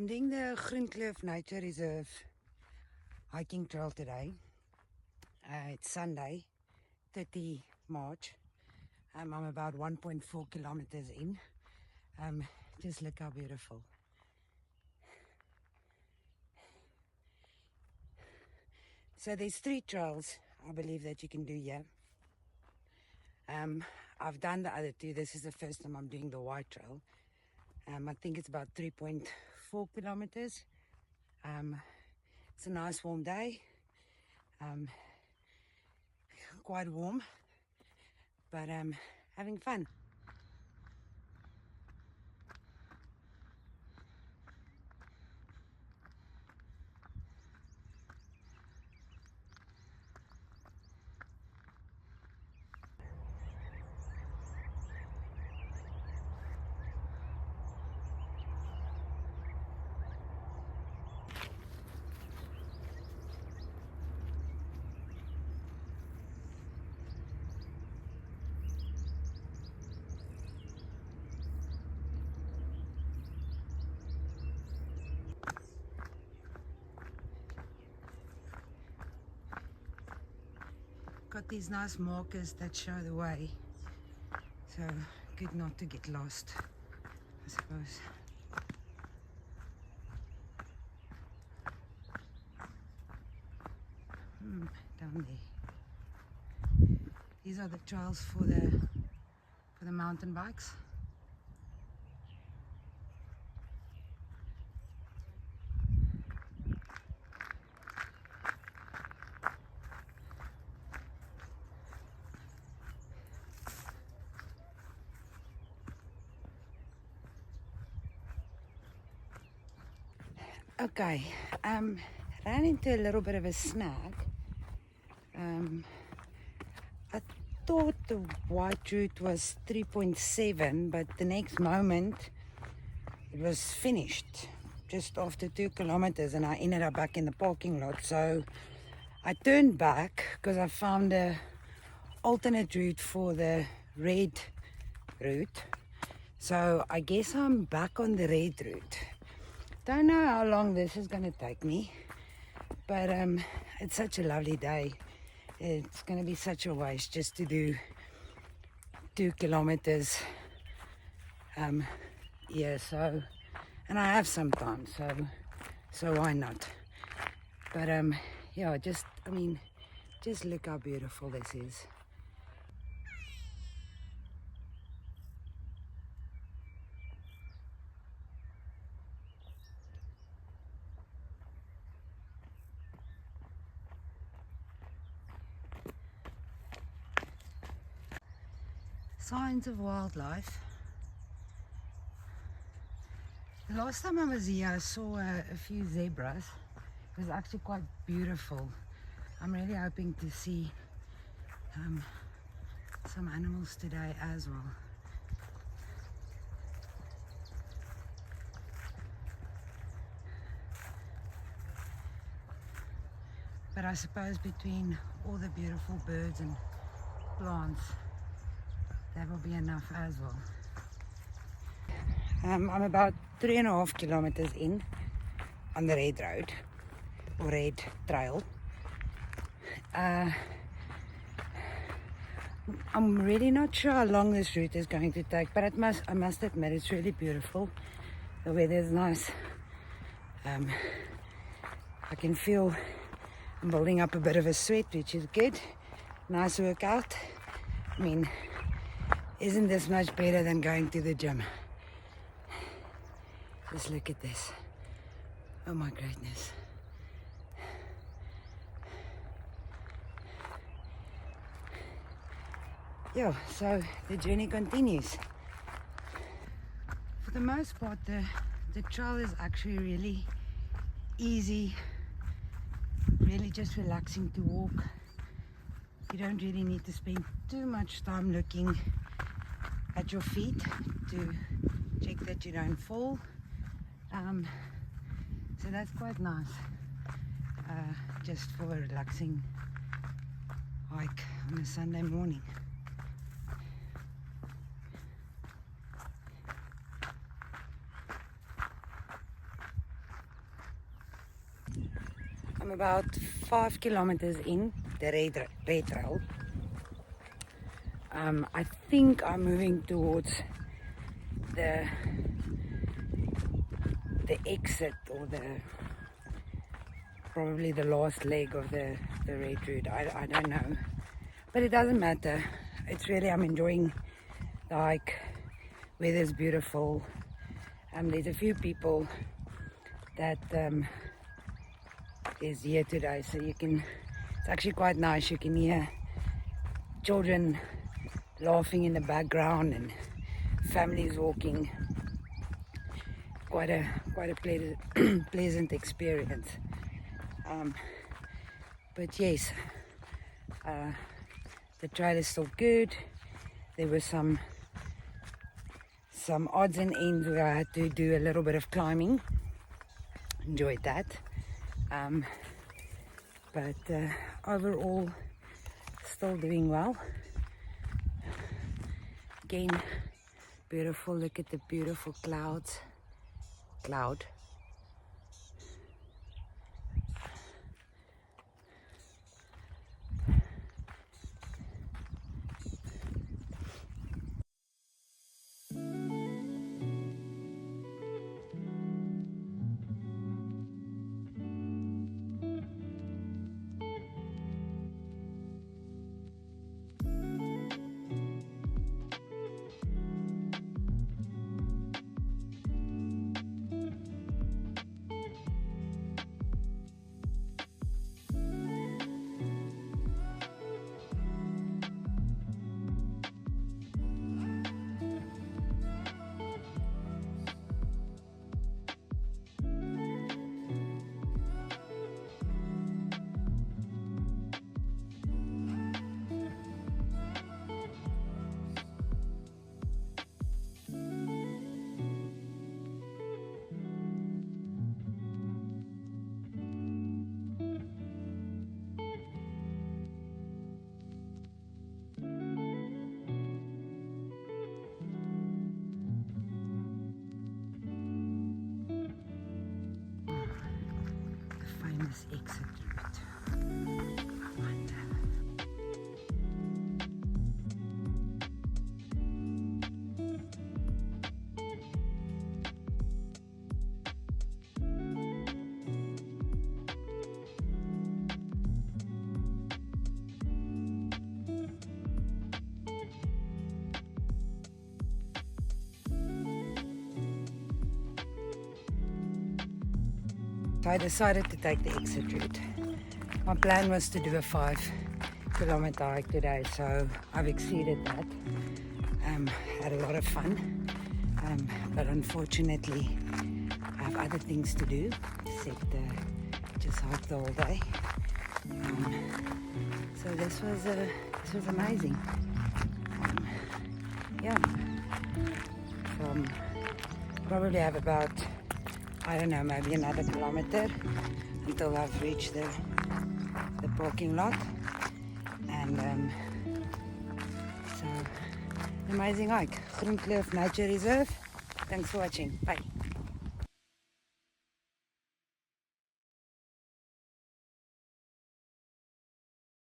I'm doing the Groenkloof Nature Reserve hiking trail today. It's Sunday, 30 March. I'm about 1.4 kilometers in. Just look how beautiful. So there's 3 trails I believe that you can do here. I've done the other 2. This is the first time I'm doing the white trail. I think it's about 3.4 kilometers. It's a nice warm day. Quite warm, but having fun. Got these nice markers that show the way, so good not to get lost, I suppose. Down there. These are the trails for the mountain bikes. Okay, ran into a little bit of a snag. I thought the white route was 3.7, but the next moment it was finished just after 2 kilometers, and I ended up back in the parking lot. So I turned back because I found a alternate route for the red route. So I guess I'm back on the red route. Don't know how long this is going to take me, but it's such a lovely day. It's going to be such a waste just to do 2 kilometers. Yeah, so, and I have some time, so why not? But yeah, just look how beautiful this is. Signs of wildlife. The last time I was here, I saw a few zebras. It was actually quite beautiful. I'm really hoping to see some animals today as well. But I suppose between all the beautiful birds and plants, that will be enough as well. I'm about 3.5 kilometers in on the red road, or red trail. I'm really not sure how long this route is going to take, but I must admit it's really beautiful. The weather is nice. I can feel I'm building up a bit of a sweat, which is good. Nice workout. I mean, isn't this much better than going to the gym? Just look at this. Oh my greatness. Yeah, so the journey continues. For the most part, the trail is actually really easy, really just relaxing to walk. You don't really need to spend too much time looking at your feet to check that you don't fall. So that's quite nice, just for a relaxing hike on a Sunday morning. I'm about 5 kilometers in the red trail. I think I'm moving towards the exit, or probably the last leg of the red route. I don't know, but it doesn't matter. It's really, I'm enjoying the hike. Weather's beautiful. There's a few people that is here today, so it's actually quite nice. You can hear children laughing in the background and families walking. Quite a pleasant experience. But yes, the trail is still good. There were some odds and ends where I had to do a little bit of climbing. Enjoyed that. But overall, still doing well. Again, beautiful. Look at the beautiful cloud. Famous exit route. So I decided to take the exit route. My plan was to do a 5-kilometer hike today, so I've exceeded that. Had a lot of fun, but unfortunately I have other things to do except just hike the whole day. So this was amazing. Yeah. So probably have about, I don't know, maybe another kilometer until I've reached the parking lot. And so, amazing hike. Groenkloof Nature Reserve. Thanks for watching. Bye.